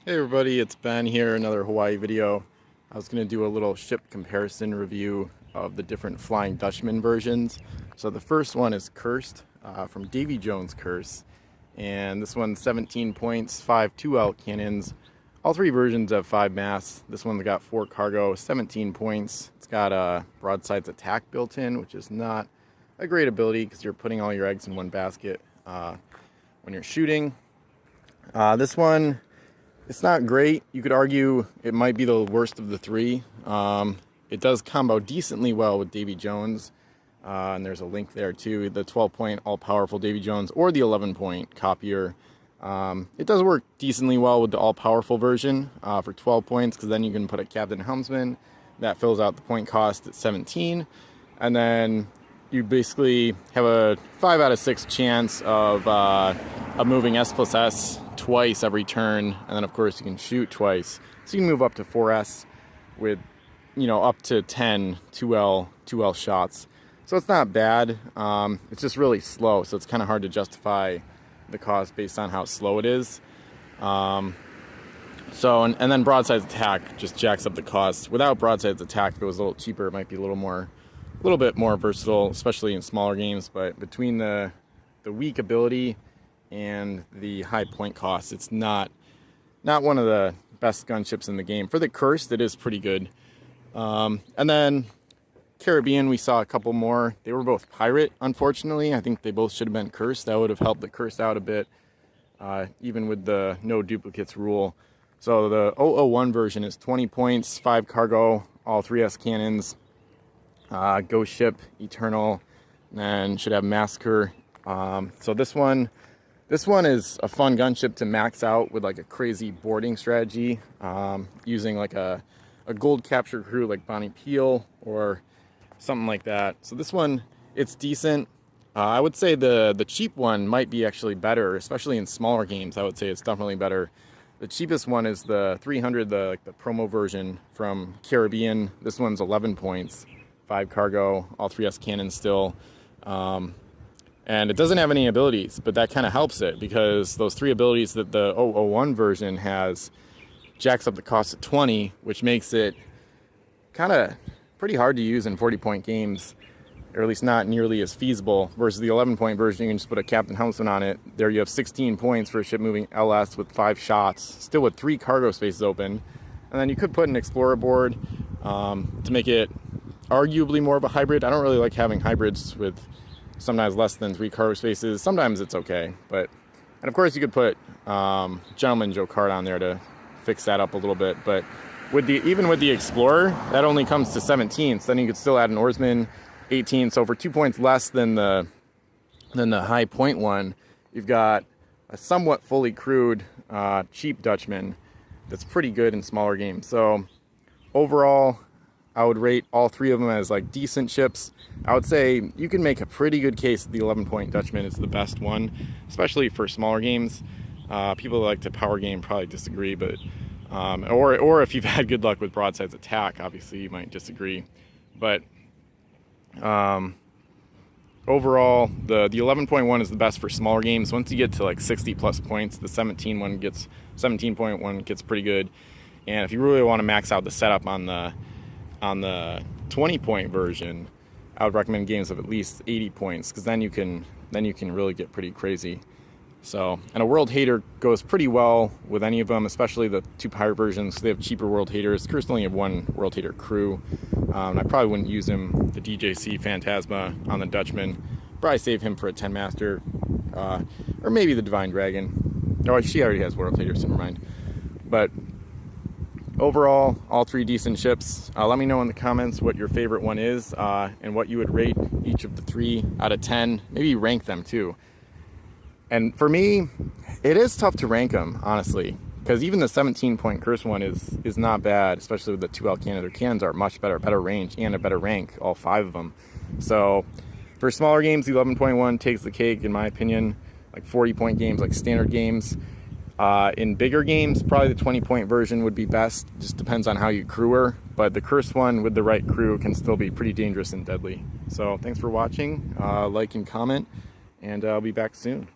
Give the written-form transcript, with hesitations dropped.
Hey everybody, it's Ben here, another Hawaii video. I was going to do a little ship comparison review of the different Flying Dutchman versions. So the first one is Cursed, from Davy Jones Curse. And this one's 17 points, 5 2L cannons. All three versions have 5 masts. This one's got 4 cargo, 17 points. It's got a broadsides attack built in, which is not a great ability because you're putting all your eggs in one basket when you're shooting. This one, it's not great. You could argue it might be the worst of the three. It does combo decently well with Davy Jones, and there's a link there too, the 12-point all-powerful Davy Jones or the 11-point copier. It does work decently well with the all-powerful version for 12 points, because then you can put a captain helmsman that fills out the point cost at 17, and then you basically have a 5 out of 6 chance of moving S+S twice every turn, and then of course you can shoot twice, so you can move up to 4S with, you know, up to 10 2L shots. So it's not bad. It's just really slow, so it's kind of hard to justify the cost based on how slow it is. And then broadsides attack just jacks up the cost. Without broadsides attack, if it was a little cheaper, it might be a little bit more versatile, especially in smaller games. But between the weak ability and the high point cost, it's not one of the best gunships in the game. For the Cursed, it is pretty good. And then Caribbean, we saw a couple more. They were both pirate, unfortunately. I think they both should have been Cursed. That would have helped the Cursed out a bit, even with the no duplicates rule. So the 001 version is 20 points, 5 cargo, all 3S cannons, Ghost Ship, Eternal, and then should have Massacre. So this one is a fun gunship to max out with like a crazy boarding strategy, using like a gold capture crew like Bonnie Peel or something like that. So this one, it's decent. I would say the cheap one might be actually better, especially in smaller games. I would say it's definitely better. The cheapest one is the 300, the promo version from Caribbean. This one's 11 points, 5 cargo, all 3S cannons still. And it doesn't have any abilities, but that kind of helps it, because those 3 abilities that the 001 version has jacks up the cost at 20, which makes it kind of pretty hard to use in 40-point games, or at least not nearly as feasible, versus the 11-point version. You can just put a captain helmsman on it. There you have 16 points for a ship moving LS with 5 shots, still with 3 cargo spaces open. And then you could put an explorer board to make it arguably more of a hybrid. I don't really like having hybrids with sometimes less than 3 cargo spaces. Sometimes it's okay, and of course you could put Gentleman Joe Card on there to fix that up a little bit. But even with the Explorer, that only comes to 17, so then you could still add an Oarsman, 18. So for 2 points less than the high point one, you've got a somewhat fully crewed cheap Dutchman that's pretty good in smaller games. So overall, I would rate all 3 of them as like decent ships. I would say you can make a pretty good case that the 11-point Dutchman is the best one, especially for smaller games. People that like to power game probably disagree, but or if you've had good luck with broadsides attack, obviously you might disagree. But overall, the 11-point one is the best for smaller games. Once you get to like 60+ points, the 17-point one gets pretty good. And if you really want to max out the setup on the 20-point version, I would recommend games of at least 80 points, because then you can really get pretty crazy. So, and a World Hater goes pretty well with any of them, especially the 2 pirate versions. They have cheaper World Haters. Curse only have 1 World Hater crew. I probably wouldn't use him, the DJC Phantasma, on the Dutchman. Probably save him for a 10 master, or maybe the Divine Dragon. Oh, she already has World Haters, never mind. But overall, all 3 decent ships. Let me know in the comments what your favorite one is, and what you would rate each of the 3 out of 10. Maybe rank them too. And for me, it is tough to rank them, honestly, because even the 17-point Curse one is not bad, especially with the 2L cannon. Their cannons are much better range and a better rank, all 5 of them. So for smaller games, the 11-point one takes the cake, in my opinion. Like 40-point games, like standard games. In bigger games, probably the 20-point version would be best. Just depends on how you crew her. But the Cursed one with the right crew can still be pretty dangerous and deadly. So thanks for watching. Like and comment, and I'll be back soon.